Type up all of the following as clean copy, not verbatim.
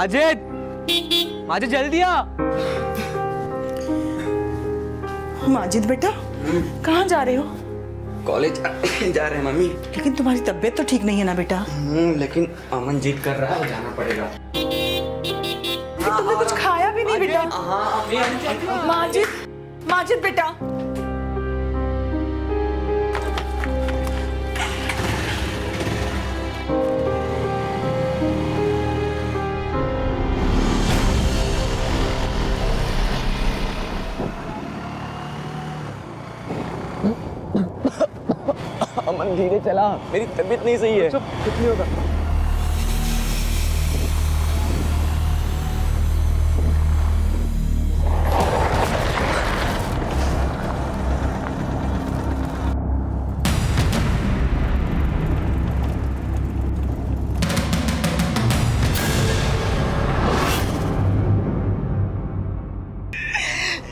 माजिद, माजिद जल्दी आ। माजिद बेटा, कहाँ जा रहे हो? कॉलेज जा रहे हैं मम्मी। लेकिन तुम्हारी तबीयत तो ठीक नहीं है ना बेटा? लेकिन अमन जिद कर रहा है, जाना पड़ेगा। तुमने कुछ खाया भी नहीं बेटा? माजिद, माजिद बेटा। अमन धीरे चला, मेरी तबीयत नहीं सही है। कुछ नहीं होगा।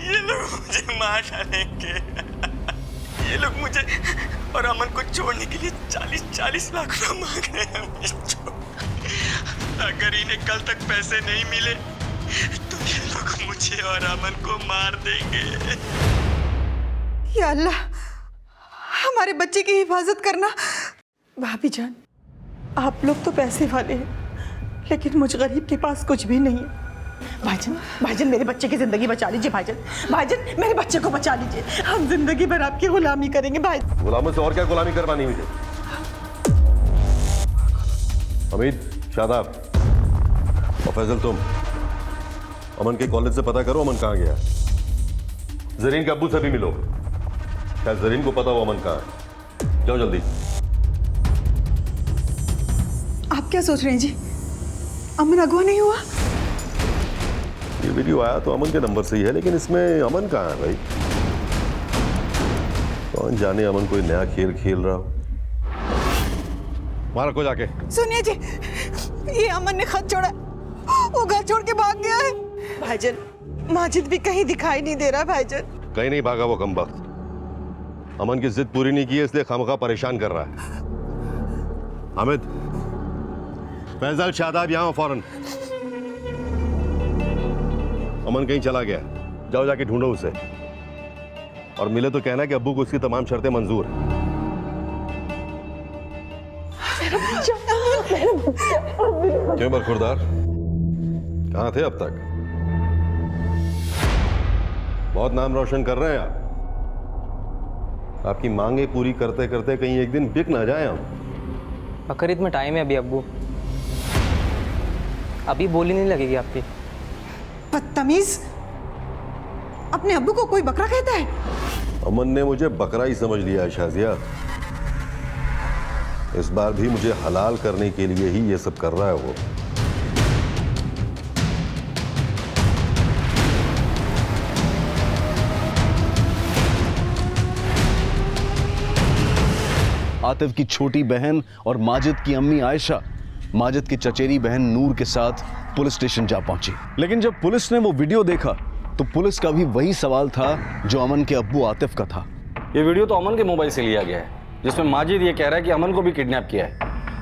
ये लोग मुझे मार डालेंगे। ये लोग मुझे और अमन को छोड़ने के लिए 40-40 लाख रुपए मांग रहे हैं। अगर इन्हें कल तक पैसे नहीं मिले तो ये लोग मुझे और अमन को मार देंगे। या अल्लाह, हमारे बच्चे की हिफाजत करना। भाभी जान, आप लोग तो पैसे वाले हैं, लेकिन मुझ गरीब के पास कुछ भी नहीं है। भाईजान, भाईजान मेरे बच्चे की जिंदगी बचा लीजिए। भाईजान, भाईजान मेरे बच्चे को बचा लीजिए। हम जिंदगी भर आपकी गुलामी करेंगे। भाई गुलामों से और क्या गुलामी करवानी मुझे? हमीद, शादाब और फैजल, तुम अमन के कॉलेज से पता करो अमन कहाँ गया। जरीन के अब्बू से भी मिलो, शायद जरीन को पता हो अमन कहाँ है। जाओ जल्दी। आप क्या सोच रहे हैं जी? अमन अगवा नहीं हुआ? ये वीडियो आया तो अमन के नंबर से ही है, लेकिन इसमें अमन कहाँ है भाई? कौन जाने अमन कोई नया खेल खेल रहा हो। मारा को जाके। सुनिए जी, ये अमन ने खत छोड़ा, वो घर छोड़ के भाग गया है। भाईजान, माजिद भी कहीं दिखाई नहीं दे रहा। भाईजान कहीं नहीं भागा वो कमबख्त। अमन की जिद पूरी नहीं की है, इसलिए खामखा परेशान कर रहा है। हामिद, फैजल, शादाब यहाँ फौरन। अमन कहीं चला गया, जाओ जाके ढूंढो उसे, और मिले तो कहना कि अब्बू को उसकी तमाम शर्तें मंजूर हैं। क्यों बरखुरदार, कहाँ थे अब तक? बहुत नाम रोशन कर रहे हैं आप। आपकी मांगे पूरी करते करते कहीं एक दिन बिक ना जाए हम। बकरीद में टाइम है अभी अब्बू, अभी बोली नहीं लगेगी आपकी। बदतमीज, अपने अब्बू को कोई बकरा कहता है? अमन ने मुझे बकरा ही समझ लिया है शाजिया। इस बार भी मुझे हलाल करने के लिए ही ये सब कर रहा है वो। आतिफ की छोटी बहन और माजिद की अम्मी आयशा माजिद की चचेरी बहन नूर के साथ पुलिस स्टेशन जा पहुंची। लेकिन जब पुलिस ने वो वीडियो देखा तो पुलिस का भी वही सवाल था जो अमन के अब्बू आतिफ का था। ये वीडियो तो अमन के मोबाइल से लिया गया है, जिसमें माजिद ये कह रहा है कि अमन को भी किडनैप किया है,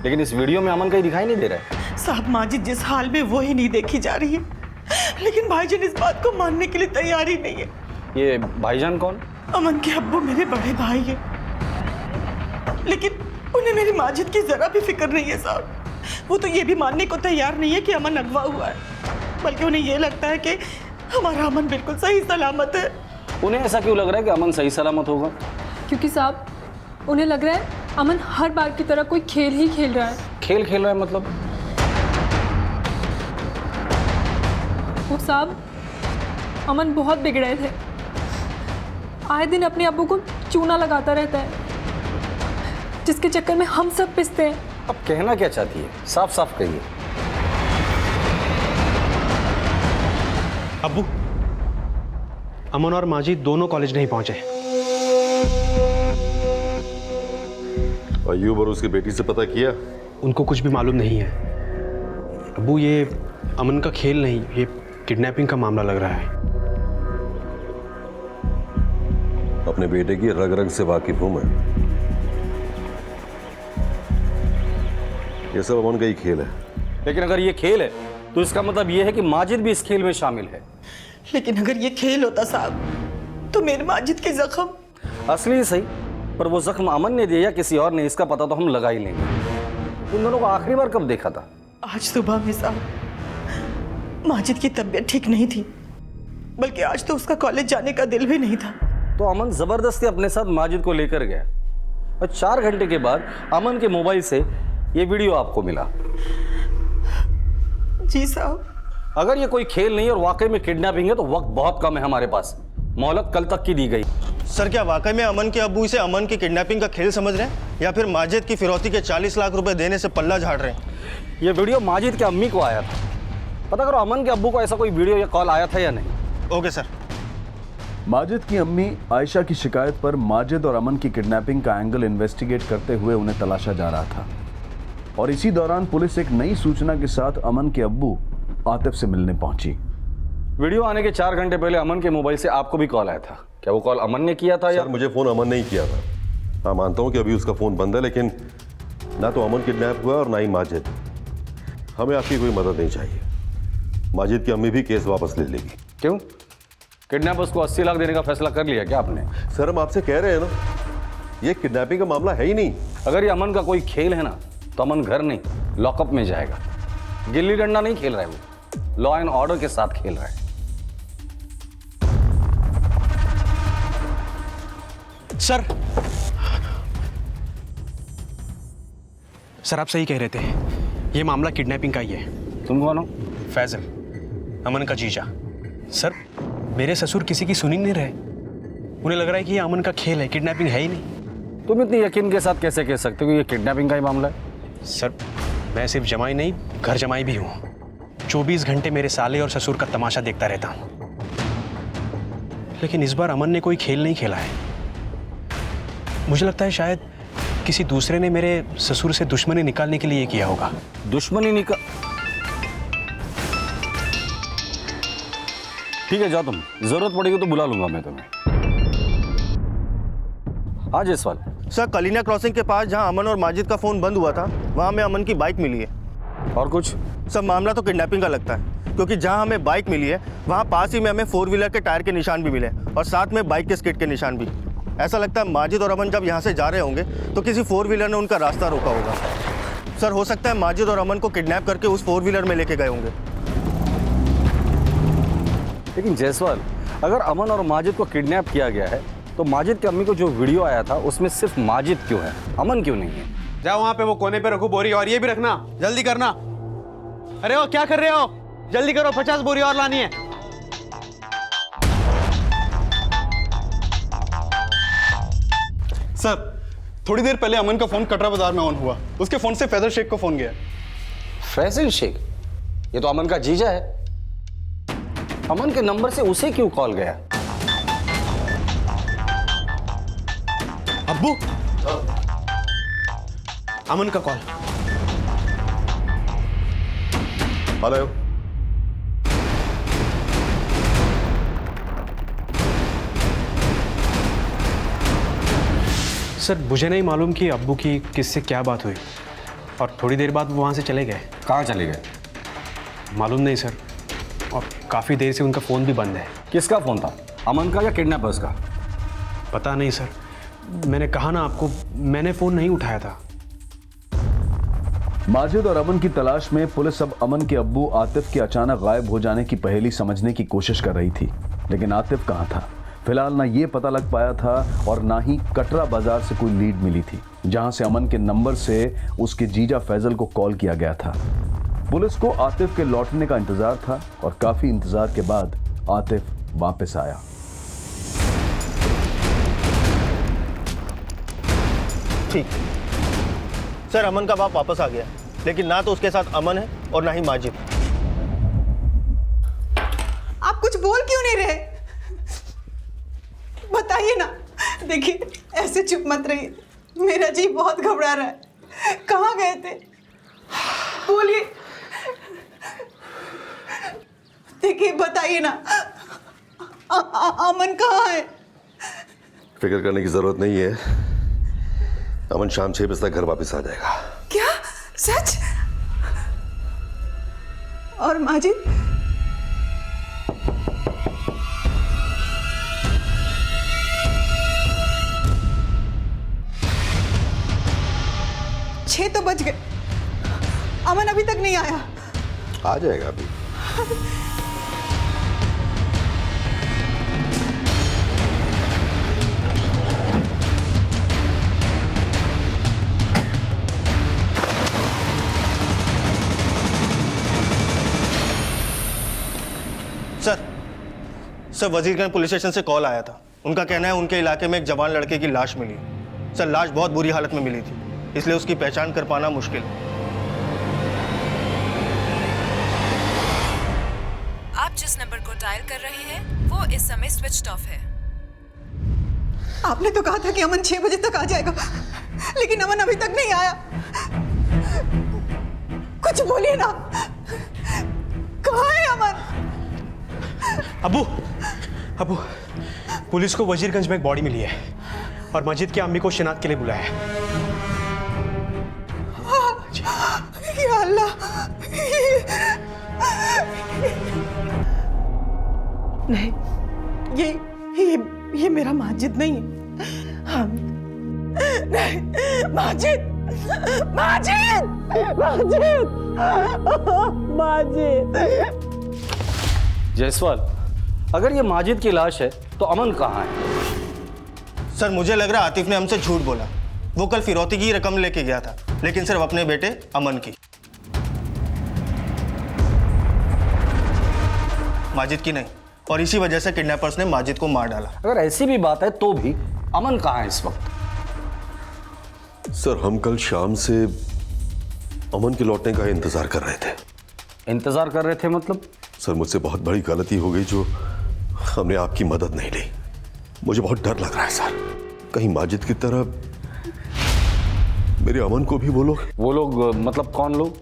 लेकिन इस वीडियो में अमन कहीं दिखाई नहीं दे रहा है। साहब, माजिद जिस हाल में वो ही नहीं देखी जा रही है, लेकिन भाईजान इस बात को मानने के लिए तैयार ही नहीं है। ये भाईजान कौन? अमन के अब्बू मेरे बड़े भाई हैं, लेकिन उन्हें मेरी माजिद की जरा भी फिक्र नहीं है साहब। वो तो ये भी मानने को तैयार नहीं है कि अमन अगवा हुआ है, बल्कि उन्हें ये लगता है कि हमारा अमन बिल्कुल सही सलामत है। उन्हें ऐसा क्यों लग रहा है कि अमन सही सलामत होगा? क्योंकि साहब उन्हें लग रहा है अमन हर बार की तरह कोई खेल ही खेल रहा है। खेल खेल रहा है मतलब? वो साहब, अमन बहुत बिगड़े थे, आए दिन अपने अब्बू को चूना लगाता रहता है, जिसके चक्कर में हम सब पिसते हैं। अब कहना क्या चाहती है, साफ साफ कहिए। अब्बू, अमन और माजिद दोनों कॉलेज नहीं पहुंचे। अय्यूब और उसकी बेटी से पता किया? उनको कुछ भी मालूम नहीं है। अब्बू, ये अमन का खेल नहीं, ये किडनैपिंग का मामला लग रहा है। अपने बेटे की रग रग से वाकिफ हूं मैं। ये सब अमन का ही खेल है। लेकिन अगर ये खेल है तो इसका मतलब यह है कि माजिद भी इस खेल में शामिल है। लेकिन अगर ये खेल होता साहब तो मेरे माजिद के जख्म। असली सही, पर वो जख्म अमन ने दिया या किसी और ने, इसका पता तो हम लगा ही लेंगे। उन दोनों को आखिरी बार कब देखा था? आज सुबह में साहब माजिद की तबीयत ठीक नहीं थी, बल्कि आज तो उसका कॉलेज जाने का दिल भी नहीं था। तो अमन जबरदस्ती अपने साथ माजिद को लेकर गया और 4 घंटे के बाद अमन के मोबाइल से ये वीडियो आपको मिला। जी साहब। अगर ये कोई खेल नहीं और वाकई में किडनैपिंग है तो वक्त बहुत कम है हमारे पास। मोहलत कल तक की दी गई। सर, क्या वाकई में अमन के अब्बू इसे अमन की किडनैपिंग का खेल समझ रहे हैं या फिर माजिद की फिरौती के 40 लाख रुपए देने से पल्ला झाड़ रहे हैं? ये वीडियो माजिद के अम्मी को आया था। पता करो अमन के अब्बू को ऐसा कोई वीडियो या कॉल आया था या नहीं। Okay sir. माजिद की अम्मी आयशा की शिकायत पर माजिद और अमन की किडनैपिंग का एंगल इन्वेस्टिगेट करते हुए उन्हें तलाशा जा रहा था, और इसी दौरान पुलिस एक नई सूचना के साथ अमन के अब्बू आतिफ से मिलने पहुंची। वीडियो आने के 4 घंटे पहले अमन के मोबाइल से आपको भी कॉल आया था। क्या वो कॉल अमन ने किया था या? सर, मुझे फोन अमन ने ही किया था। हाँ, मानता हूँ कि अभी उसका फोन बंद है, लेकिन ना तो अमन किडनैप हुआ और ना ही माजिद। हमें आपकी कोई मदद नहीं चाहिए। माजिद की अम्मी भी केस वापस ले लेगी। क्यों? किडनैपर्स को 80 लाख देने का फैसला कर लिया क्या आपने? सर, हम आपसे कह रहे हैं ना, ये किडनैपिंग का मामला है ही नहीं। अगर ये अमन का कोई खेल है ना, तो अमन घर नहीं लॉकअप में जाएगा। गिल्ली डंडा नहीं खेल रहा है वो, लॉ एंड ऑर्डर के साथ खेल रहा है। सर आप सही कह रहे थे, ये मामला किडनैपिंग का ही है। तुम कौन हो? फैजल, अमन का जीजा। सर, मेरे ससुर किसी की सुन ही नहीं रहे। उन्हें लग रहा है कि ये अमन का खेल है, किडनैपिंग है ही नहीं। तुम इतनी यकीन के साथ कैसे कह सकते हो कि ये किडनैपिंग का ही मामला है? सर, मैं सिर्फ जमाई नहीं, घर जमाई भी हूँ। 24 घंटे मेरे साले और ससुर का तमाशा देखता रहता हूँ। लेकिन इस बार अमन ने कोई खेल नहीं खेला है। मुझे लगता है शायद किसी दूसरे ने मेरे ससुर से दुश्मनी निकालने के लिए ये किया होगा। दुश्मनी निकाल? ठीक है, जाओ तुम। जरूरत पड़ेगी तो बुला लूंगा मैं तुम्हें। हाँ जयसवाल। सर, कलीना क्रॉसिंग के पास जहां अमन और माजिद का फोन बंद हुआ था, वहां हमें अमन की बाइक मिली है। और कुछ? सर, मामला तो किडनैपिंग का लगता है, क्योंकि जहां हमें बाइक मिली है वहां पास ही में हमें 4 व्हीलर के टायर के निशान भी मिले और साथ में बाइक के स्किड के निशान भी। ऐसा लगता है माजिद और अमन जब यहाँ से जा रहे होंगे तो किसी 4 व्हीलर ने उनका रास्ता रोका होगा। सर, हो सकता है माजिद और अमन को किडनैप करके उस 4 व्हीलर में लेके गए होंगे। लेकिन जयसवाल, अगर अमन और माजिद को किडनैप किया गया है तो माजिद की अम्मी को जो वीडियो आया था उसमें सिर्फ माजिद क्यों है, अमन क्यों नहीं है? जाओ वहां पे वो कोने पे रखो बोरी, और ये भी रखना, जल्दी करना। अरे वो क्या कर रहे हो? जल्दी करो, 50 बोरी और लानी है। सर, थोड़ी देर पहले अमन का फोन कटरा बाजार में ऑन हुआ। उसके फोन से फैजल शेख को फोन गया। फैजल शेख? ये तो अमन का जीजा है। अमन के नंबर से उसे क्यों कॉल गया? अब्बू, अमन का कॉल। हेलो। सर, मुझे नहीं मालूम कि अब्बू की किससे क्या बात हुई, और थोड़ी देर बाद वो वहाँ से चले गए। कहाँ चले गए? मालूम नहीं सर, और काफ़ी देर से उनका फ़ोन भी बंद है। किसका फ़ोन था, अमन का या किडनैपर्स का? पता नहीं सर, मैंने कहा ना आपको, मैंने फ़ोन नहीं उठाया था। माजिद और अमन की तलाश में पुलिस अब अमन के अब्बू आतिफ के अचानक गायब हो जाने की पहेली समझने की कोशिश कर रही थी, लेकिन आतिफ कहाँ था? फिलहाल ना ये पता लग पाया था और ना ही कटरा बाजार से कोई लीड मिली थी जहां से अमन के नंबर से उसके जीजा फैजल को कॉल किया गया था। पुलिस को आतिफ के लौटने का इंतजार था और काफी इंतजार के बाद आतिफ वापस आया। ठीक सर, अमन का बाप वापस आ गया, लेकिन ना तो उसके साथ अमन है और ना ही माजिद। आप कुछ बोल क्यों नहीं रहे? बताइए ना। देखिए, ऐसे चुप मत रहिए, मेरा जी बहुत घबरा रहा है। कहाँ गए थे? बोलिए। देखिए, बताइए ना, अमन कहाँ है? फिक्र करने की जरूरत नहीं है, अमन शाम 6 बजे तक घर वापस आ जाएगा। क्या? सच? और माजिद? छह तो बज गए, अमन अभी तक नहीं आया। आ जाएगा अभी। सर वजीरगंज पुलिस स्टेशन से कॉल आया था। उनका कहना है उनके इलाके में एक जवान लड़के की लाश मिली। सर लाश बहुत बुरी हालत में मिली थी, इसलिए उसकी पहचान कर पाना मुश्किल है। आप जिस नंबर को डायल कर रहे हैं वो इस समय स्विच्ड ऑफ है। आपने तो कहा था कि अमन 6 बजे तक आ जाएगा, लेकिन अमन अभी तक नहीं आया। कुछ बोलिए ना, कहाँ है अमन? अब्बू, अब्बू, पुलिस को वजीरगंज में एक बॉडी मिली है और मस्जिद की अम्मी को शिनाख्त के लिए बुलाया है। या अल्लाह, नहीं, ये मेरा माजिद नहीं है। हाँ, नहीं, माजिद, माजिद, माजिद, माजिद। जायसवाल, अगर ये माजिद की लाश है तो अमन कहाँ है? सर मुझे लग रहा है आतिफ ने हमसे झूठ बोला। वो कल फिरौती की रकम लेके गया था, लेकिन सिर्फ अपने बेटे अमन की, माजिद की नहीं। और इसी वजह से किडनैपर्स ने माजिद को मार डाला। अगर ऐसी भी बात है तो भी अमन कहाँ है इस वक्त? सर हम कल शाम से अमन के लौटने का इंतजार कर रहे थे। इंतजार कर रहे थे मतलब? सर मुझसे बहुत बड़ी गलती हो गई जो हमने आपकी मदद नहीं ली। मुझे बहुत डर लग रहा है सर, कहीं माजिद की तरह मेरे अमन को भी वो लोग मतलब कौन लोग?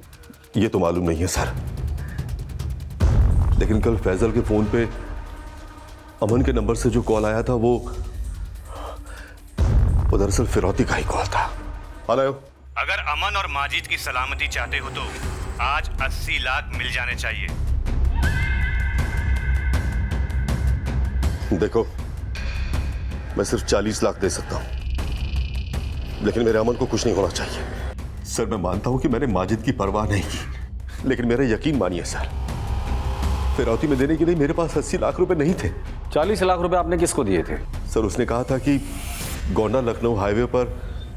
ये तो मालूम नहीं है सर, लेकिन कल फैजल के फोन पे अमन के नंबर से जो कॉल आया था वो दरअसल फिरौती का ही कॉल था। हेलो, अगर अमन और माजिद की सलामती चाहते हो तो आज 80 लाख मिल जाने चाहिए। देखो मैं सिर्फ 40 लाख दे सकता हूं, लेकिन मेरे अमन को कुछ नहीं होना चाहिए। सर मैं मानता हूं कि मैंने माजिद की परवाह नहीं की, लेकिन मेरा यकीन मानिए सर, फिरौती में देने के लिए मेरे पास 80 लाख रुपए नहीं थे। 40 लाख रुपए आपने किसको दिए थे? सर उसने कहा था कि गोंडा लखनऊ हाईवे पर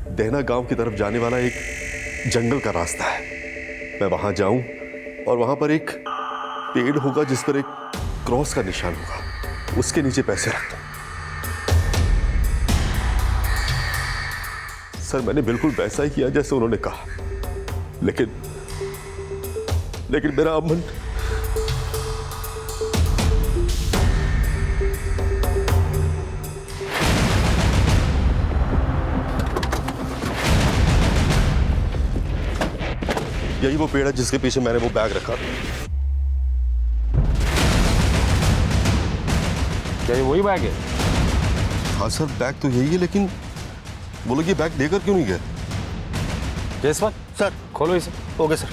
देहना गांव की तरफ जाने वाला एक जंगल का रास्ता है, मैं वहां जाऊं और वहां पर एक पेड़ होगा जिस पर एक क्रॉस का निशान होगा, उसके नीचे पैसे रख दूं। सर मैंने बिल्कुल वैसा ही किया जैसे उन्होंने कहा, लेकिन मेरा अमन यही वो पेड़ है जिसके पीछे मैंने वो बैग रखा। क्या ये वही बैग है? हाँ सर बैग तो यही है, लेकिन वो लोग ये बैग लेकर क्यों नहीं गए? जायसवाल सर खोलो इसे। Okay sir.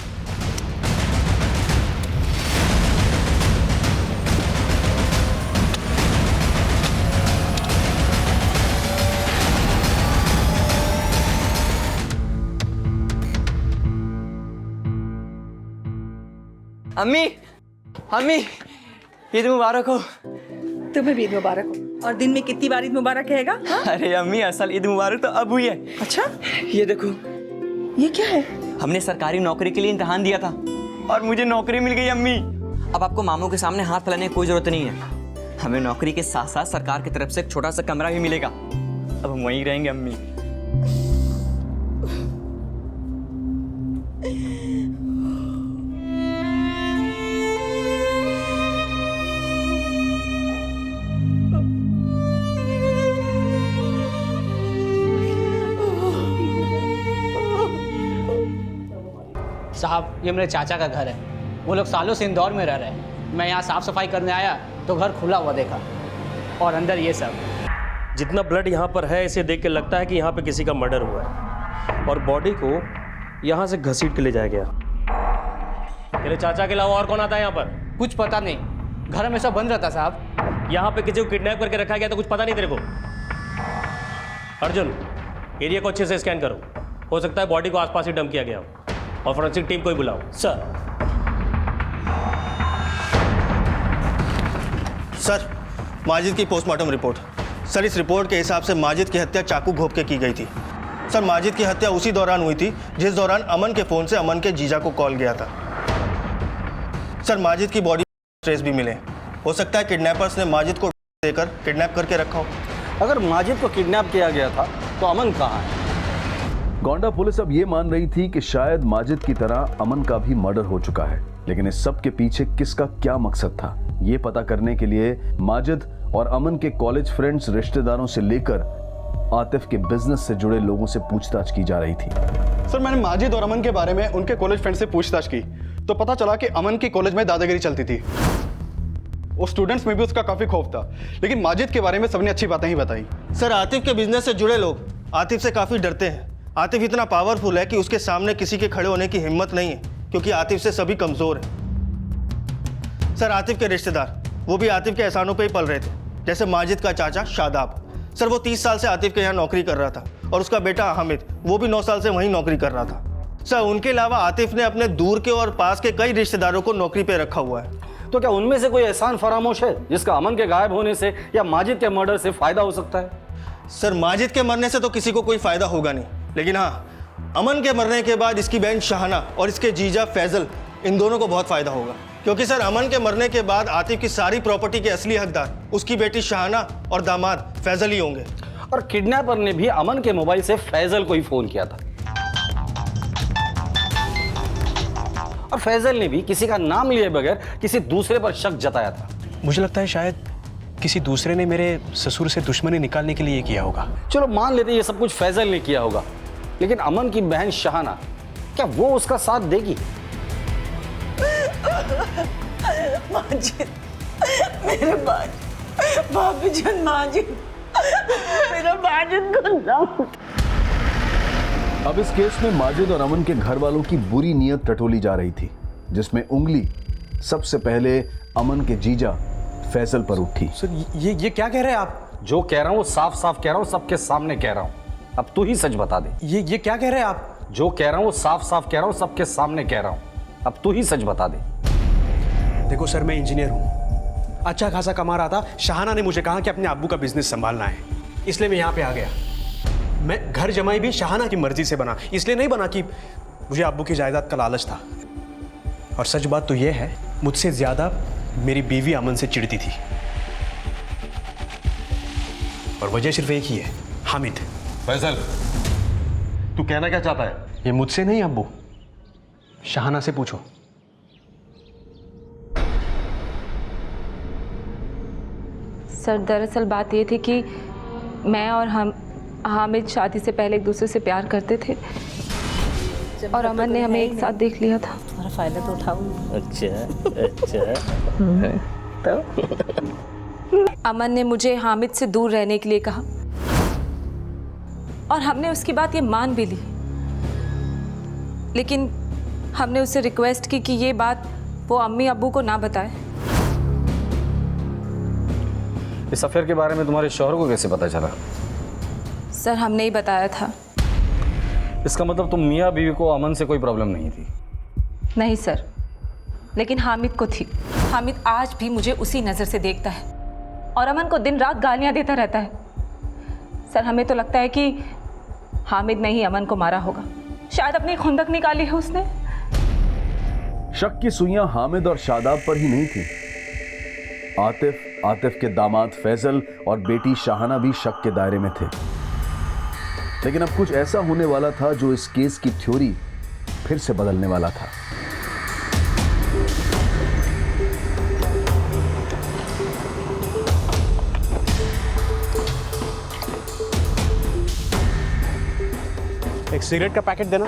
अम्मी, अम्मी, ईद मुबारक हो। तुम्हें भी ईद मुबारक हो। और दिन में कितनी बार ईद मुबारक कहेगा? हाँ? अरे अम्मी असल ईद मुबारक तो अब हुई है। अच्छा, ये देखो, ये क्या है? हमने सरकारी नौकरी के लिए इम्तिहान दिया था और मुझे नौकरी मिल गई अम्मी। अब आपको मामू के सामने हाथ फैलाने की कोई जरूरत नहीं है। हमें नौकरी के साथ साथ सरकार की तरफ से एक छोटा सा कमरा भी मिलेगा। अब हम वहीं रहेंगे अम्मी। साहब ये मेरे चाचा का घर है, वो लोग सालों से इंदौर में रह रहे हैं। मैं यहाँ साफ सफाई करने आया तो घर खुला हुआ देखा और अंदर ये सब। जितना ब्लड यहाँ पर है इसे देख के लगता है कि यहाँ पे किसी का मर्डर हुआ है और बॉडी को यहाँ से घसीट के ले जाया गया। तेरे चाचा के अलावा और कौन आता है यहाँ पर? कुछ पता नहीं, घर हमेशा बंद रहता साहब। यहाँ पे किसी को किडनैप करके रखा गया तो कुछ पता नहीं तेरे को? अर्जुन, एरिया को अच्छे से स्कैन करो, हो सकता है बॉडी को आसपास ही डंप किया गया हो, और फोरेंसिक टीम को ही बुलाओ। सर, माजिद की पोस्टमार्टम रिपोर्ट। सर, इस रिपोर्ट के हिसाब से माजिद की हत्या चाकू घोंप के की गई थी। सर, माजिद की हत्या उसी दौरान हुई थी जिस दौरान अमन के फ़ोन से अमन के जीजा को कॉल गया था। सर, माजिद की बॉडी ट्रेस भी मिले। हो सकता है किडनैपर्स ने माजिद को देकर किडनैप करके रखा हो। अगर माजिद को किडनैप किया गया था तो अमन कहाँ है? गोंडा पुलिस अब ये मान रही थी कि शायद माजिद की तरह अमन का भी मर्डर हो चुका है, लेकिन इस सब के पीछे किसका क्या मकसद था, ये पता करने के लिए माजिद और अमन के कॉलेज फ्रेंड्स, रिश्तेदारों से लेकर आतिफ के बिजनेस से जुड़े लोगों से पूछताछ की जा रही थी। सर, मैंने माजिद और अमन के बारे में उनके कॉलेज फ्रेंड से पूछताछ की तो पता चला कि अमन की कॉलेज में दादागिरी चलती थी। और स्टूडेंट्स में भी उसका काफी खौफ था, लेकिन माजिद के बारे में सबने अच्छी बातें ही बताई। सर, आतिफ के बिजनेस से जुड़े लोग आतिफ से काफ़ी डरते हैं। आतिफ इतना पावरफुल है कि उसके सामने किसी के खड़े होने की हिम्मत नहीं है, क्योंकि आतिफ से सभी कमज़ोर हैं। सर, आतिफ के रिश्तेदार वो भी आतिफ के एहसानों पे ही पल रहे थे, जैसे माजिद का चाचा शादाब। सर, वो 30 साल से आतिफ के यहाँ नौकरी कर रहा था, और उसका बेटा हामिद वो भी 9 साल से वहीं नौकरी कर रहा था। सर, उनके अलावा आतिफ ने अपने दूर के और पास के कई रिश्तेदारों को नौकरी पे रखा हुआ है। तो क्या उनमें से कोई एहसान फरामोश है जिसका अमन के गायब होने से या माजिद के मर्डर से फायदा हो सकता है? सर, माजिद के मरने से तो किसी को कोई फायदा होगा नहीं, लेकिन हाँ, अमन के मरने के बाद इसकी बहन शाहना और इसके जीजा फैजल, इन दोनों को बहुत फायदा होगा। क्योंकि सर, अमन के मरने के बाद आतिफ की सारी प्रॉपर्टी के असली हकदार उसकी बेटी शाहना और दामाद फैजल ही होंगे। और किडनैपर ने भी अमन के मोबाइल से फैजल को ही फोन किया था, और फैजल ने भी किसी का नाम लिए बगैर किसी दूसरे पर शक जताया था। मुझे लगता है शायद किसी दूसरे ने मेरे ससुर से दुश्मनी निकालने के लिए किया होगा। चलो मान लेते ये सब कुछ फैजल ने किया होगा, लेकिन अमन की बहन शाहना, क्या वो उसका साथ देगी? माजिद, मेरे भाभी जान, माजिद, मेरा माजिद को ना। अब इस केस में माजिद और अमन के घर वालों की बुरी नीयत टटोली जा रही थी, जिसमें उंगली सबसे पहले अमन के जीजा फैजल पर उठी। सर, ये क्या कह रहे हैं आप? जो कह रहा हूं वो साफ साफ कह रहा हूं, सबके सामने कह रहा हूं। अब तू ही सच बता दे। ये क्या कह रहे हैं आप? जो कह रहा हूं वो साफ साफ कह रहा हूं, सबके सामने कह रहा हूं। अब तू ही सच बता दे। देखो सर, मैं इंजीनियर हूँ, अच्छा खासा कमा रहा था। शाहना ने मुझे कहा कि अपने अब्बू का बिजनेस संभालना है, इसलिए मैं यहाँ पे आ गया। मैं घर जमाई भी शाहना की मर्जी से बना, इसलिए नहीं बना कि मुझे अब्बू की जायदाद का लालच था। और सच बात तो यह है, मुझसे ज्यादा मेरी बीवी अमन से चिढ़ती थी, और वजह सिर्फ एक ही है, हामिद। फैजल, तू कहना क्या चाहता है? ये मुझसे नहीं अब्बू, शाहना से पूछो। सर, दरअसल बात ये थी कि मैं और हामिद शादी से पहले एक दूसरे से प्यार करते थे, और अमन ने हमें एक साथ देख लिया था। हमारा फायदा तो उठाओ। अच्छा तो अमन ने मुझे हामिद से दूर रहने के लिए कहा, और हमने उसकी बात ये मान भी ली, लेकिन हमने उससे रिक्वेस्ट की कि ये बात वो अम्मी अब्बू को ना बताए। इस अफेयर के बारे में तुम्हारे शौहर को कैसे पता चला? सर, हमने ही बताया था। इसका मतलब तुम मियाँ बीवी को अमन से कोई प्रॉब्लम नहीं थी? नहीं सर, लेकिन हामिद को थी। हामिद आज भी मुझे उसी नज़र से देखता है, और अमन को दिन रात गालियां देता रहता है। सर, हमें तो लगता है कि हामिद ने ही अमन को मारा होगा, शायद अपनी खुंदक निकाली है उसने। शक की सुइयां हामिद और शादाब पर ही नहीं थी। आतिफ के दामाद फैजल और बेटी शाहना भी शक के दायरे में थे। लेकिन अब कुछ ऐसा होने वाला था जो इस केस की थ्योरी फिर से बदलने वाला था। एक सिगरेट का पैकेट देना।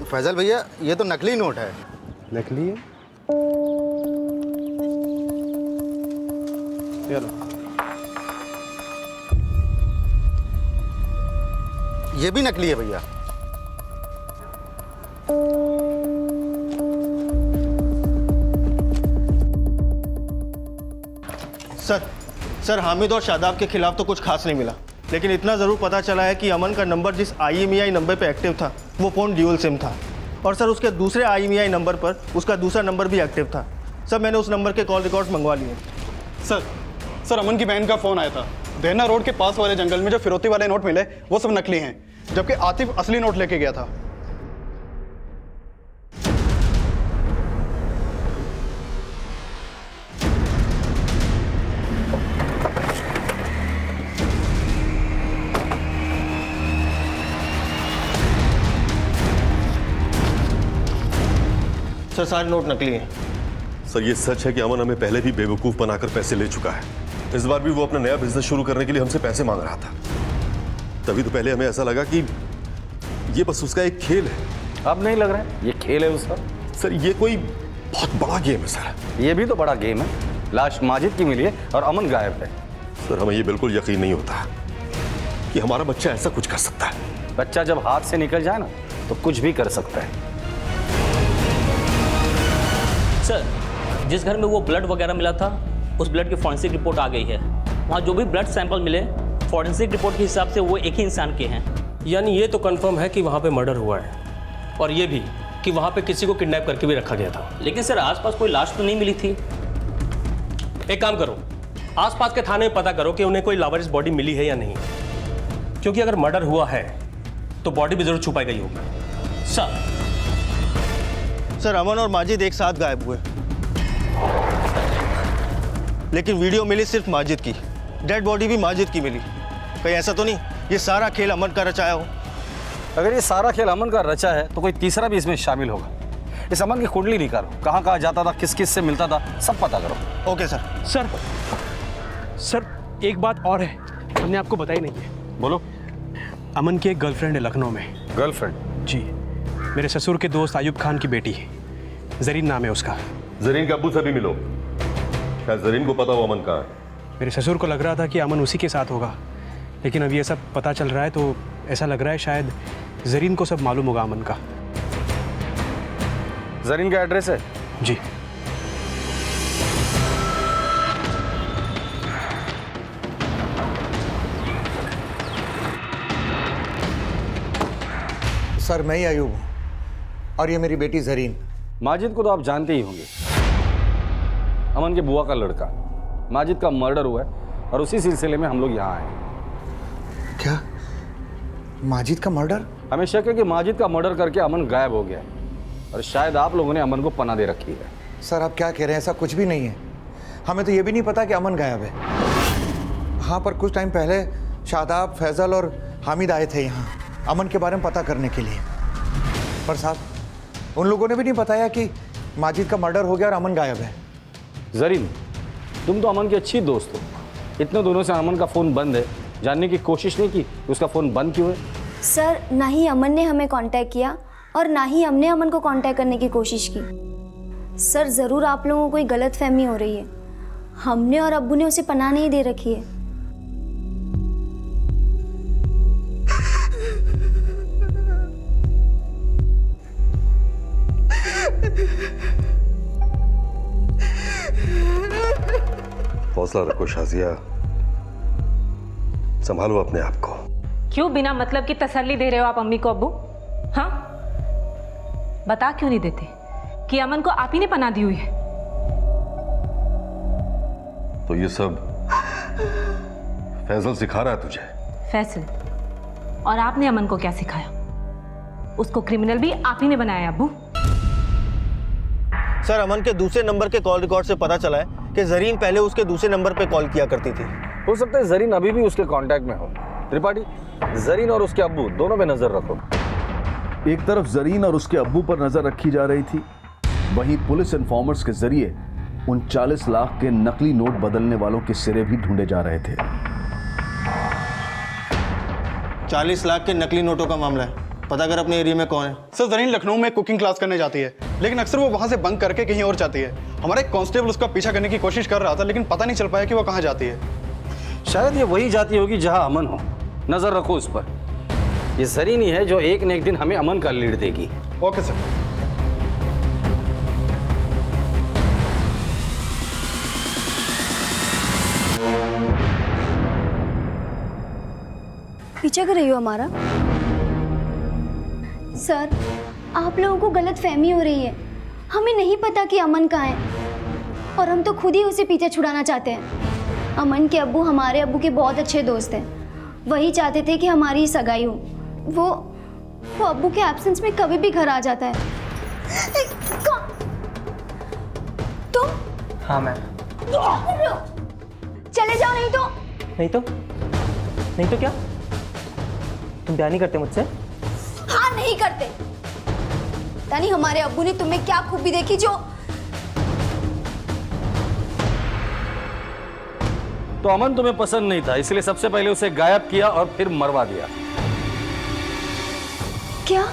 फैजल भैया, ये तो नकली नोट है। नकली है? ये भी नकली है भैया। सर हामिद और शादाब के खिलाफ तो कुछ खास नहीं मिला, लेकिन इतना ज़रूर पता चला है कि अमन का नंबर जिस IMEI नंबर पे एक्टिव था वो फ़ोन ड्यूल सिम था, और सर उसके दूसरे IMEI नंबर पर उसका दूसरा नंबर भी एक्टिव था। सर मैंने उस नंबर के कॉल रिकॉर्ड्स मंगवा लिए। सर अमन की बहन का फ़ोन आया था। देना रोड के पास वाले जंगल में जो फिरौती वाले नोट मिले वो सब नकली हैं, जबकि आतिफ असली नोट लेके गया था। सर सारे नोट नकली हैं। सर ये सच है कि अमन हमें पहले भी बेवकूफ़ बनाकर पैसे ले चुका है। इस बार भी वो अपना नया बिजनेस शुरू करने के लिए हमसे पैसे मांग रहा था। तभी तो पहले हमें ऐसा लगा कि ये बस उसका एक खेल है। अब नहीं लग रहा है ये खेल है उसका? सर ये कोई बहुत बड़ा गेम है सर। ये भी तो बड़ा गेम है। लाश माजिद की मिली है और अमन गायब है। सर हमें ये बिल्कुल यकीन नहीं होता कि हमारा बच्चा ऐसा कुछ कर सकता है। बच्चा जब हाथ से निकल जाए ना तो कुछ भी कर सकता है। सर जिस घर में वो ब्लड वगैरह मिला था उस ब्लड की फॉरेंसिक रिपोर्ट आ गई है। वहाँ जो भी ब्लड सैंपल मिले फॉरेंसिक रिपोर्ट के हिसाब से वो एक ही इंसान के हैं। यानी ये तो कंफर्म है कि वहाँ पे मर्डर हुआ है, और ये भी कि वहाँ पे किसी को किडनैप करके भी रखा गया था। लेकिन सर आसपास कोई लाश तो नहीं मिली थी। एक काम करो, आसपास के थाने में पता करो कि उन्हें कोई लावारिस बॉडी मिली है या नहीं, क्योंकि अगर मर्डर हुआ है तो बॉडी भी जरूर छुपाई गई होगी। सर अमन और माजिद एक साथ गायब हुए, लेकिन वीडियो मिली सिर्फ माजिद की, डेड बॉडी भी माजिद की मिली। कहीं ऐसा तो नहीं ये सारा खेल अमन का रचाया हो? अगर ये सारा खेल अमन का रचा है तो कोई तीसरा भी इसमें शामिल होगा। इस अमन की कुंडली निकालो, कहाँ कहाँ जाता था, किस किस से मिलता था, सब पता करो। Okay sir. सर एक बात और है, हमने आपको बताई नहीं है। बोलो। अमन की एक गर्लफ्रेंड है लखनऊ में। गर्लफ्रेंड? जी, मेरे ससुर के दोस्त आयुब खान की बेटी, जरीन नाम है उसका। जरीन के अब्बू से भी मिलो, क्या जरीन को पता हो अमन कहाँ है? मेरे ससुर को लग रहा था कि अमन उसी के साथ होगा, लेकिन अब ये सब पता चल रहा है तो ऐसा लग रहा है शायद जरीन को सब मालूम होगा अमन का। जरीन का एड्रेस है? जी। सर मैं ही आयुब हूँ और ये मेरी बेटी जरीन। माजिद को तो आप जानते ही होंगे, अमन के बुआ का लड़का। माजिद का मर्डर हुआ है और उसी सिलसिले में हम लोग यहाँ आए। क्या माजिद का मर्डर? हमें शक है कि माजिद का मर्डर करके अमन गायब हो गया है और शायद आप लोगों ने अमन को पनाह दे रखी है। सर आप क्या कह रहे हैं? ऐसा कुछ भी नहीं है। हमें तो ये भी नहीं पता कि अमन गायब है। हाँ पर कुछ टाइम पहले शादाब, फैजल और हामिद आए थे यहाँ अमन के बारे में पता करने के लिए, पर साहब उन लोगों ने भी नहीं बताया कि माजिद का मर्डर हो गया और अमन गायब है। जरीन तुम तो अमन की अच्छी दोस्त हो, इतने दिनों से अमन का फ़ोन बंद है, जानने की कोशिश नहीं की कि उसका फ़ोन बंद क्यों है? सर ना ही अमन ने हमें कांटेक्ट किया और ना ही हमने अमन को कांटेक्ट करने की कोशिश की। सर ज़रूर आप लोगों को कोई गलत फहमी हो रही है। हमने और अब्बू ने उसे पनाह नहीं दे रखी है। हौसला रखो शाजिया, संभालो अपने आप को। क्यों बिना मतलब की तसल्ली दे रहे हो आप अम्मी को अब्बू? हाँ बता क्यों नहीं देते कि अमन को आप ही ने पनाह दी हुई है? तो ये सब फैजल सिखा रहा है तुझे? फैसल? और आपने अमन को क्या सिखाया? उसको क्रिमिनल भी आप ही ने बनाया अब्बू। सर अमन के दूसरे नंबर के कॉल रिकॉर्ड से पता चला है कि जरीन पहले उसके दूसरे नंबर पे कॉल किया करती थी। हो सकता है जरीन अभी भी उसके कांटेक्ट में हो। त्रिपाठी, जरीन और उसके अब्बू दोनों पे नजर रखो। एक तरफ जरीन और उसके अब्बू पर नजर रखी जा रही थी, वहीं पुलिस इन्फॉर्मर्स के जरिए उन 40 लाख के नकली नोट बदलने वालों के सिरे भी ढूंढे जा रहे थे। 40 लाख के नकली नोटों का मामला है, पता कर अपने एरिया में कौन है। सर जरीन लखनऊ में कुकिंग क्लास करने जाती है, लेकिन अक्सर वो वहाँ से बंक करके कहीं और जाती है। हमारा एक कांस्टेबल उसका पीछा करने की कोशिश कर रहा था, लेकिन पता नहीं चल पाया कि वो कहाँ जाती है। शायद ये वही जाती होगी जहाँ अमन हो। नजर रखो उस पर। ये जरीन ही है जो एक न एक दिन हमें अमन का लीड देगी। Okay sir. पीछे कर रही हो हमारा? सर, आप लोगों को गलत फहमी हो रही है। हमें नहीं पता कि अमन कहाँ है और हम तो खुद ही उसे पीछे छुड़ाना चाहते हैं। अमन के अब्बू हमारे अब्बू के बहुत अच्छे दोस्त हैं। वही चाहते थे कि हमारी सगाई हो। वो अब्बू के एब्सेंस में कभी भी घर आ जाता है। तुम? हाँ मैम। चले जाओ, नहीं तो नहीं तो क्या? तुम प्यार नहीं करते मुझसे? हाँ, नहीं करते। यानी हमारे अब्बू ने तुम्हें क्या खूबी देखी जो तो अमन तुम्हें पसंद नहीं था, इसलिए सबसे पहले उसे गायब किया और फिर मरवा दिया। क्या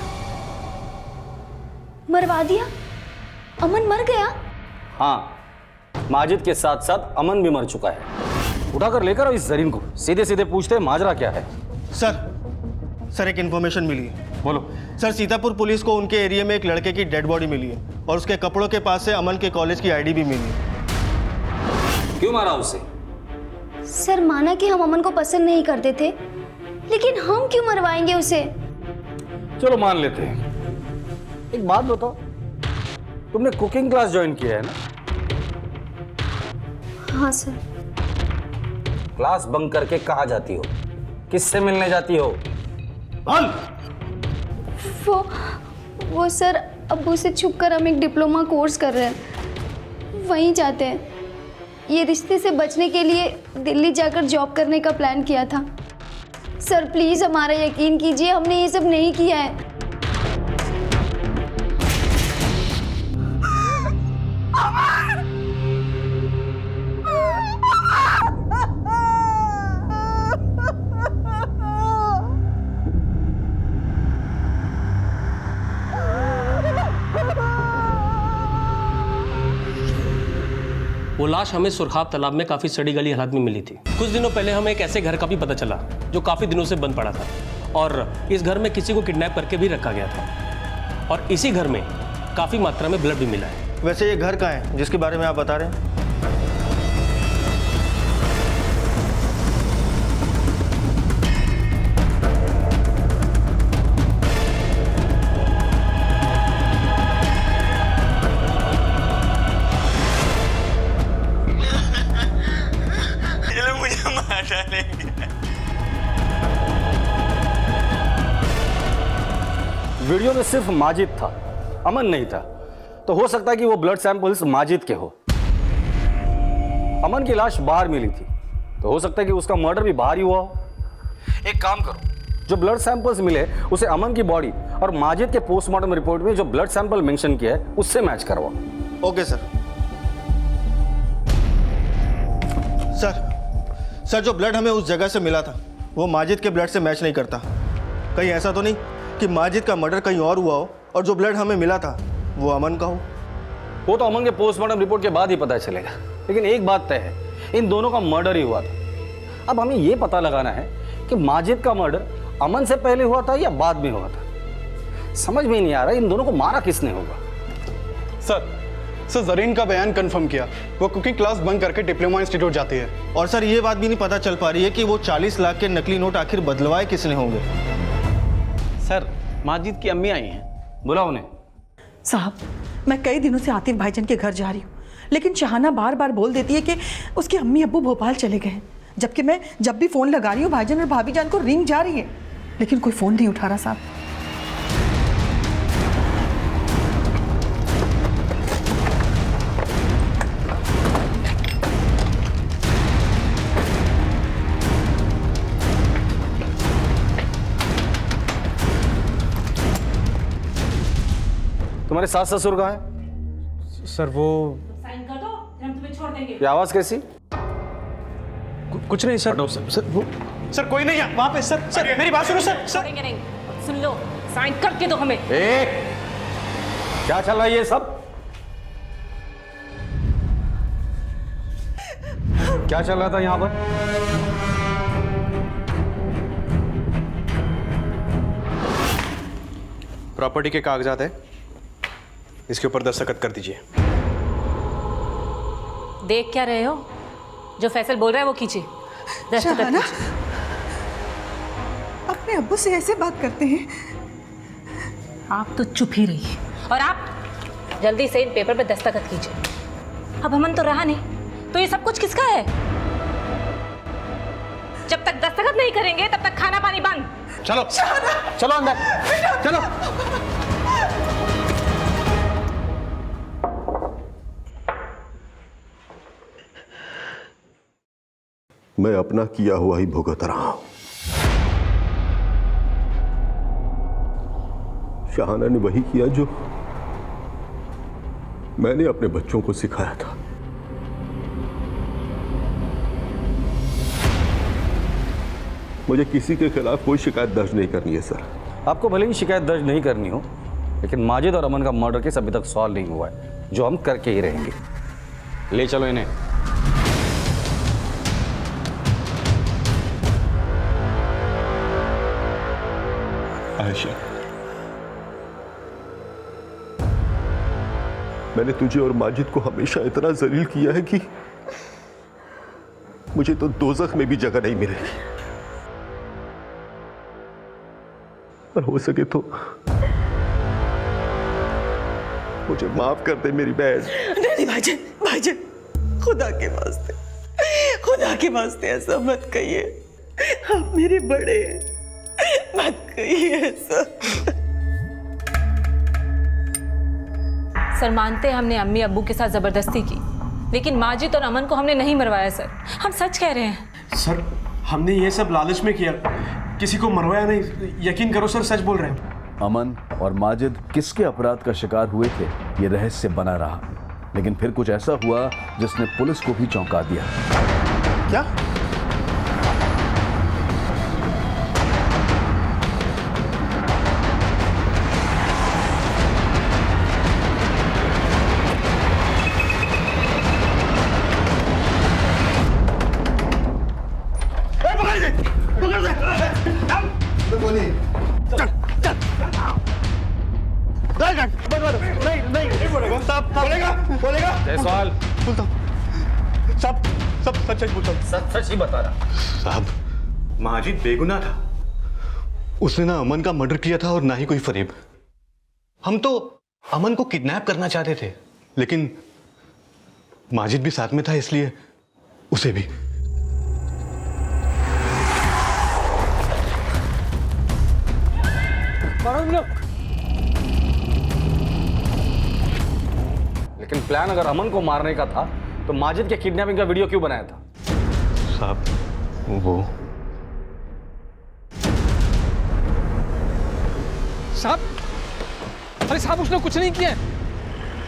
मरवा दिया? अमन मर गया? हाँ, माजिद के साथ साथ अमन भी मर चुका है। उठाकर लेकर आओ इस जरीन को, सीधे सीधे पूछते हैं माजरा क्या है। सर एक इन्फॉर्मेशन मिली है। बोलो। सर, सीतापुर पुलिस को उनके एरिया में एक लड़के की डेड बॉडी मिली है और उसके कपड़ों के पास से अमन के कॉलेज की आईडी भी मिली है। क्यों मारा उसे? सर, माना कि हम अमन को पसंद नहीं करते थे, लेकिन हम क्यों मरवाएंगे उसे? चलो मान लेते हैं। एक बात बताओ, तुमने कुकिंग क्लास ज्वाइन किया है ना? हाँ सर। क्लास बंक करके कहाँ जाती हो? किससे मिलने जाती हो? वो सर, अब्बू से छुपकर हम एक डिप्लोमा कोर्स कर रहे हैं, वहीं जाते हैं। ये रिश्ते से बचने के लिए दिल्ली जाकर जॉब करने का प्लान किया था। सर प्लीज हमारा यकीन कीजिए, हमने ये सब नहीं किया है। वो लाश हमें सुरखाब तालाब में काफ़ी सड़ी गली हालत में मिली थी। कुछ दिनों पहले हमें एक ऐसे घर का भी पता चला जो काफ़ी दिनों से बंद पड़ा था और इस घर में किसी को किडनैप करके भी रखा गया था और इसी घर में काफ़ी मात्रा में ब्लड भी मिला है। वैसे ये घर कहाँ है जिसके बारे में आप बता रहे हैं? वीडियो में सिर्फ माजिद था, अमन नहीं था। तो हो सकता है कि वो ब्लड सैंपल्स माजिद के हो। अमन की लाश बाहर मिली थी, तो हो सकता है कि उसका मर्डर भी बाहर ही हुआ हो। एक काम करो, जो ब्लड सैंपल्स मिले उसे अमन की बॉडी और माजिद के पोस्टमार्टम रिपोर्ट में जो ब्लड सैंपल मेंशन किया है उससे मैच करवाओ। Okay sir. सर जो ब्लड हमें उस जगह से मिला था वो माजिद के ब्लड से मैच नहीं करता। कहीं ऐसा तो नहीं कि माजिद का मर्डर कहीं और हुआ हो और जो ब्लड हमें मिला था वो अमन का हो? वो तो अमन के पोस्टमार्टम रिपोर्ट के बाद ही पता चलेगा, लेकिन एक बात तय है, इन दोनों का मर्डर ही हुआ था। अब हमें ये पता लगाना है कि माजिद का मर्डर अमन से पहले हुआ था या बाद में हुआ था। समझ में नहीं आ रहा इन दोनों को मारा किसने होगा। सर जरीन का बयान कंफर्म किया, वो कुकिंग क्लास बंक करके डिप्लोमा इंस्टीट्यूट जाती है। और सर ये बात भी नहीं पता चल पा रही है कि वो 40 लाख के नकली नोट आखिर बदलवाए किसने होंगे। सर माजिद की अम्मी आई हैं, बुलाओ उन्हें। साहब, मैं कई दिनों से आतिफ भाईजान के घर जा रही हूँ, लेकिन शाहाना बार बार बोल देती है कि उसके अम्मी अब्बू भोपाल चले गए हैं, जबकि मैं जब भी फ़ोन लगा रही हूँ भाईजान और भाभी जान को रिंग जा रही है, लेकिन कोई फ़ोन नहीं उठा रहा साहब। तुम्हारे सास ससुर कहाँ है? सर वो साइन कर दो, हम तुम्हें छोड़ देंगे। ये आवाज कैसी? कुछ नहीं सर। सर कोई नहीं है वहां पे। सर मेरी बात सुनो सर। छोड़ेंगे नहीं, सुन लो, साइन करके दो हमें। क्या चल रहा है ये सब? क्या चल रहा था यहाँ पर? प्रॉपर्टी के कागजात है, इसके ऊपर दस्तखत कर दीजिए। देख क्या रहे हो? जो फैसल बोल रहा है वो कीजिए, दस्तखत शहाना, कीजिए। अपने अब्बू से ऐसे बात करते हैं? आप तो चुप ही रहिए और आप जल्दी से इन पेपर पे दस्तखत कीजिए। अब अमन तो रहा नहीं, तो ये सब कुछ किसका है? जब तक दस्तखत नहीं करेंगे तब तक खाना पानी बंद। चलो चलो अंदर, चलो। मैं अपना किया हुआ ही भुगत रहा हूं। शहाना ने वही किया जो मैंने अपने बच्चों को सिखाया था। मुझे किसी के खिलाफ कोई शिकायत दर्ज नहीं करनी है सर। आपको भले ही शिकायत दर्ज नहीं करनी हो, लेकिन माजिद और अमन का मर्डर केस अभी तक सॉल्व नहीं हुआ है, जो हम करके ही रहेंगे। ले चलो इन्हें। आयशा, मैंने तुझे और माजिद को हमेशा इतना जलील किया है कि मुझे तो दोज़ख में भी जगह नहीं मिलेगी। और हो सके तो मुझे माफ कर दे मेरी बहन। नहीं भाईजान, भाईजान, खुदा के वास्ते ऐसा मत कहिए। आप मेरे बड़े हैं, मत कहिए ऐसा। सर मानते हैं हमने अम्मी अब्बू के साथ जबरदस्ती की, लेकिन माजिद और अमन को हमने नहीं मरवाया सर। हम सच कह रहे हैं सर। हमने ये सब लालच में किया, किसी को मरवाया नहीं। यकीन करो सर, सच बोल रहे हैं। अमन और माजिद किसके अपराध का शिकार हुए थे ये रहस्य बना रहा, लेकिन फिर कुछ ऐसा हुआ जिसने पुलिस को भी चौंका दिया। क्या? जयसवाल, सब सच बोलता हूँ। सच ही बता रहा। साहब, माजिद बेगुनाह था। उसने ना अमन का मर्डर किया था और ना ही कोई फरेब। हम तो अमन को किडनैप करना चाहते थे, लेकिन माजिद भी साथ में था, इसलिए उसे भी। लेकिन प्लान अगर अमन को मारने का था तो माजिद के किडनैपिंग का वीडियो क्यों बनाया था? साहब, वो साहब, अरे साहब उसने कुछ नहीं किया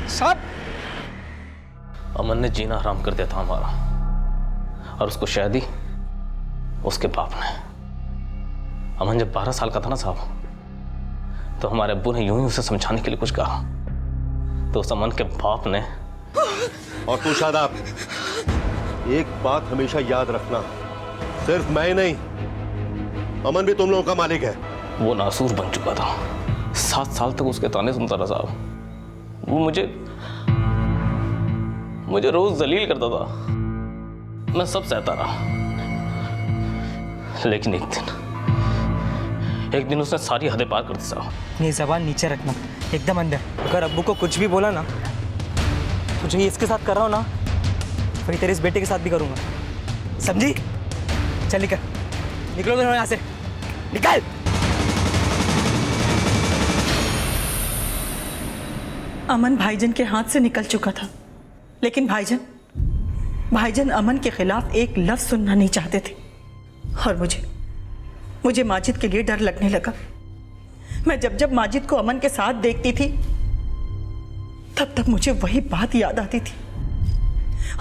साहब। अमन ने जीना हराम कर दिया था हमारा, और उसको शादी उसके बाप ने। अमन जब 12 साल का था ना साहब, तो हमारे अब्बू ने यूं ही उसे समझाने के लिए कुछ कहा, तो उस अमन के बाप ने। और तू शादाब, एक बात हमेशा याद रखना, सिर्फ मैं नहीं, अमन भी तुम लोगों का मालिक है। वो नासूर बन चुका था, 7 साल तक उसके ताने सुनता रहा साहब। वो मुझे रोज जलील करता था, मैं सब सहता रहा। लेकिन एक दिन उसने सारी हदें पार कर दी साहब। ये जबान नीचे रखना, एकदम अंदर। अगर अब्बू को कुछ भी बोला ना, तो जो ये इसके साथ कर रहा हूँ ना, फिर तेरे इस बेटे के साथ भी करूँगा, समझी? चल निकल, निकलो दोनों यहाँ से, निकल। अमन भाईजान के हाथ से निकल चुका था, लेकिन भाईजान अमन के खिलाफ एक लफ्ज सुनना नहीं चाहते थे। और मुझे माजिद के लिए डर लगने लगा। मैं जब माजिद को अमन के साथ देखती थी, तब मुझे वही बात याद आती थी।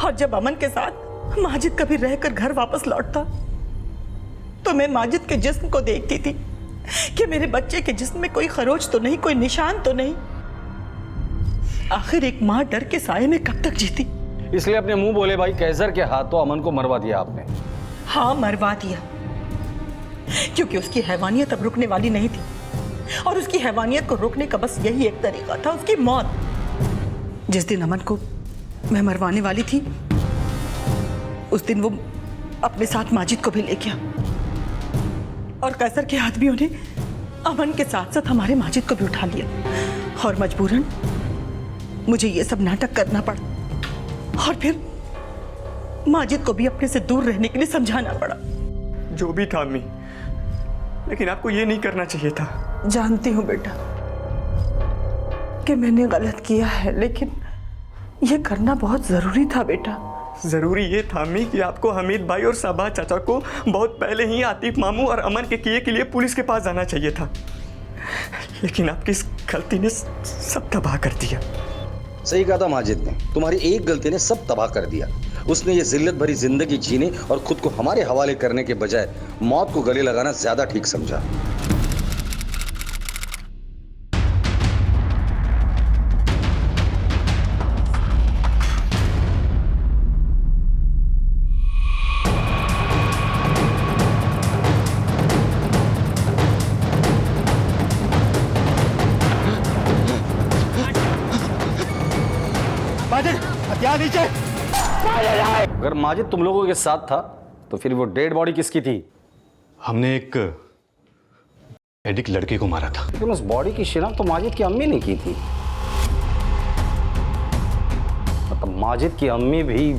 और जब अमन के साथ माजिद कभी रहकर घर वापस लौटता, तो मैं माजिद के जिस्म को देखती थी कि मेरे बच्चे के जिस्म में कोई खरोच तो नहीं, कोई निशान तो नहीं। आखिर एक माँ डर के साए में कब तक जीती? इसलिए अपने मुंह बोले भाई कैसर के हाथों अमन को मरवा दिया आपने। हाँ, मरवा दिया, क्योंकि उसकी हैवानियत अब रुकने वाली नहीं थी। और उसकी हैवानियत को रोकने का बस यही एक तरीका था, उसकी मौत। जिस दिन अमन को मैं मरवाने वाली थी, उस दिन वो अपने साथ माजिद को भी ले गया और कैसर के आदमियों ने अमन के साथ साथ हमारे माजिद को भी उठा लिया और मजबूरन मुझे ये सब नाटक करना पड़ा और फिर माजिद को भी अपने से दूर रहने के लिए समझाना पड़ा। जो भी था अम्मी, लेकिन आपको ये नहीं करना चाहिए था। जानती हूँ बेटा कि मैंने गलत किया है, लेकिन ये करना बहुत जरूरी था बेटा। जरूरी ये था अम्मी कि आपको हमीद भाई और साबा चाचा को बहुत पहले ही आतिफ मामू और अमन के किए के लिए पुलिस के पास जाना चाहिए था, लेकिन आपकी इस गलती ने सब तबाह कर दिया। सही कहा था माजिद ने, तुम्हारी एक गलती ने सब तबाह कर दिया। उसने ये जिल्लत भरी जिंदगी जीने और खुद को हमारे हवाले करने के बजाय मौत को गले लगाना ज्यादा ठीक समझा। नीचे। अगर माजिद तुम लोगों के साथ था तो फिर वो डेड बॉडी किसकी थी? हमने एक एडिक लड़के को मारा था। लेकिन उस बॉडी की शिनाख्त तो माजिद की अम्मी ने की थी। मतलब माजिद की अम्मी भी